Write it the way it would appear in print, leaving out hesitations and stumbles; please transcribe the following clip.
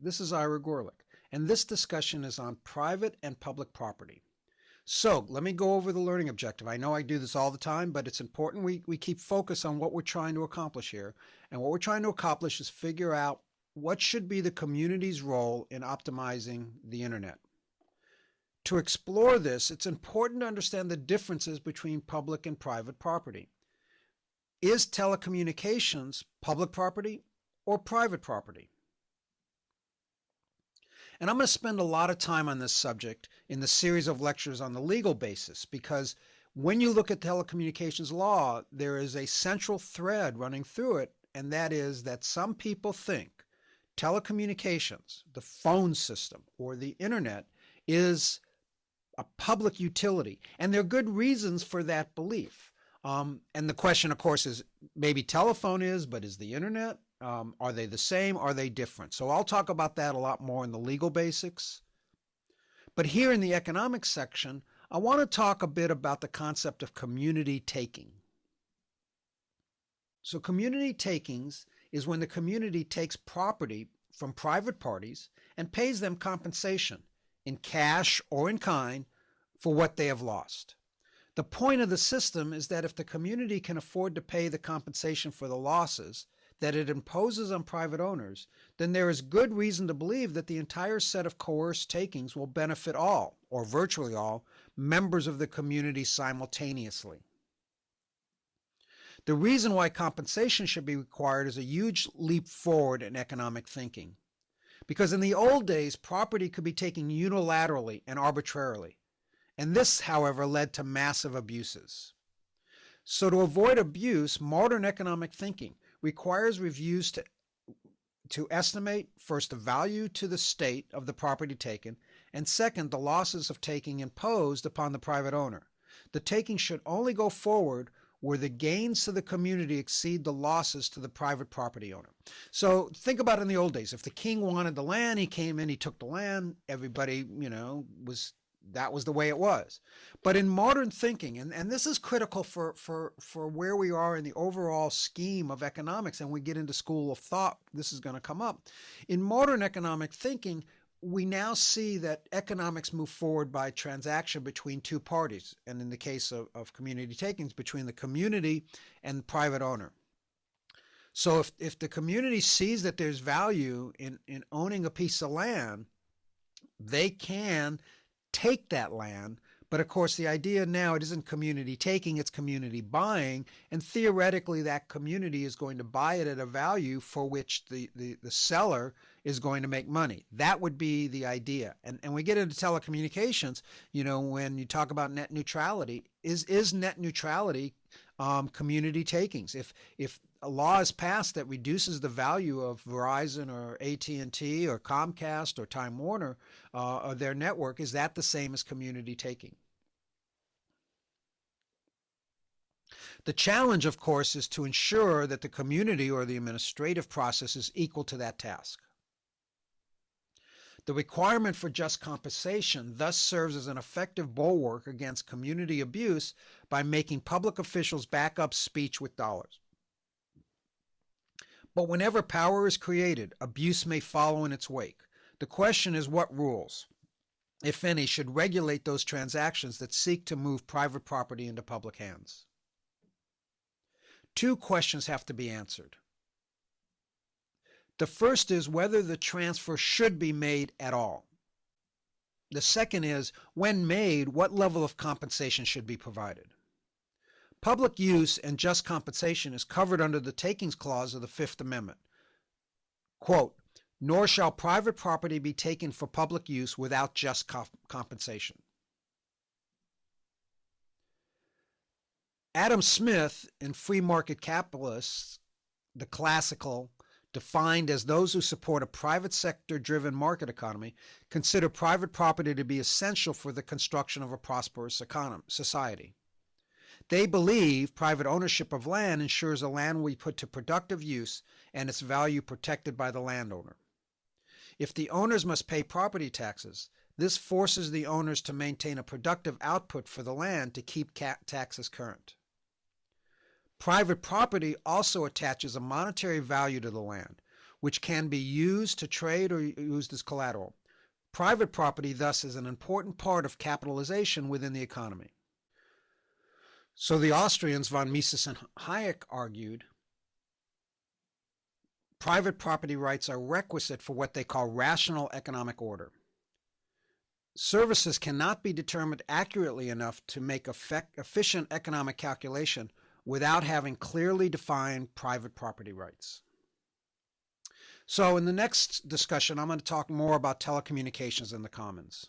This is Ira Gorlick, and this discussion is on private and public property. So let me go over the learning objective. I know I do this all the time, but it's important we keep focus on what we're trying to accomplish here. And what we're trying to accomplish is figure out what should be the community's role in optimizing the internet. To explore this, it's important to understand the differences between public and private property. Is telecommunications public property or private property? And I'm going to spend a lot of time on this subject in the series of lectures on the legal basis, because when you look at telecommunications law, there is a central thread running through it, and that is that some people think telecommunications, the phone system or the internet, is a public utility. And there are good reasons for that belief. And the question, of course, is maybe telephone is, but is the internet? Are they the same? Are they different? So I'll talk about that a lot more in the legal basics. But here in the economics section, I want to talk a bit about the concept of community taking. So community takings is when the community takes property from private parties and pays them compensation in cash or in kind for what they have lost. The point of the system is that if the community can afford to pay the compensation for the losses that it imposes on private owners, then there is good reason to believe that the entire set of coerced takings will benefit all, or virtually all, members of the community simultaneously. The reason why compensation should be required is a huge leap forward in economic thinking. Because in the old days, property could be taken unilaterally and arbitrarily. And this, however, led to massive abuses. So to avoid abuse, modern economic thinking requires reviews to estimate, first, the value to the state of the property taken, and second, the losses of taking imposed upon the private owner. The taking should only go forward where the gains to the community exceed the losses to the private property owner. So think about it in the old days. If the king wanted the land, he came in, he took the land, everybody, that was the way it was. But in modern thinking, and this is critical for where we are in the overall scheme of economics, and we get into school of thought, this is going to come up. In modern economic thinking, we now see that economics move forward by transaction between two parties, and in the case of community takings, between the community and the private owner. So if the community sees that there's value in owning a piece of land, they can take that land. But of course, the idea now, it isn't community taking, it's community buying. And theoretically, that community is going to buy it at a value for which the seller is going to make money. That would be the idea. And we get into telecommunications, when you talk about net neutrality, is net neutrality community takings? If a law is passed that reduces the value of Verizon or AT&T or Comcast or Time Warner or their network, is that the same as community taking? The challenge, of course, is to ensure that the community or the administrative process is equal to that task. The requirement for just compensation thus serves as an effective bulwark against community abuse by making public officials back up speech with dollars. But whenever power is created, abuse may follow in its wake. The question is what rules, if any, should regulate those transactions that seek to move private property into public hands. Two questions have to be answered. The first is whether the transfer should be made at all. The second is, when made, what level of compensation should be provided. Public use and just compensation is covered under the Takings Clause of the Fifth Amendment. Quote, "Nor shall private property be taken for public use without just compensation." Adam Smith, in Free Market Capitalists, the classical, defined as those who support a private sector-driven market economy, consider private property to be essential for the construction of a prosperous society. They believe private ownership of land ensures the land will be put to productive use and its value protected by the landowner. If the owners must pay property taxes, this forces the owners to maintain a productive output for the land to keep taxes current. Private property also attaches a monetary value to the land, which can be used to trade or used as collateral. Private property, thus, is an important part of capitalization within the economy. So the Austrians, von Mises and Hayek, argued private property rights are requisite for what they call rational economic order. Services cannot be determined accurately enough to make efficient economic calculation without having clearly defined private property rights. So in the next discussion, I'm going to talk more about telecommunications and the commons.